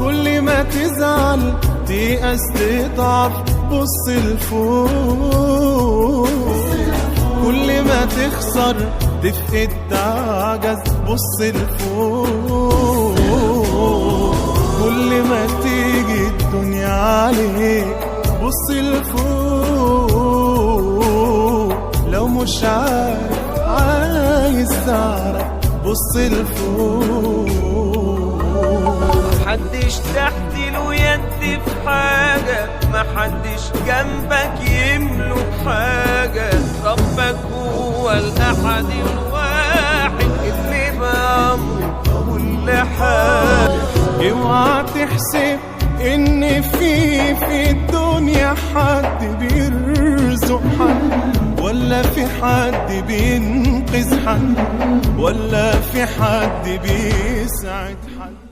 كل ما تزعل تيأس تضعف بص لفوق، كل ما تخسر تفقد تعجز بص لفوق، كل ما تيجي الدنيا عليك بص لفوق، لو مش عايز تعرف بص لفوق. محدش تحت له يد في حاجة، محدش جنبك يملك حاجة، ربك هو الأحد الواحد اللي بأمره كل حاجة. اوعى تحسب ان في الدنيا حد بيرزق حد، ولا في حد بينقذ حد، ولا في حد بيسعد حد.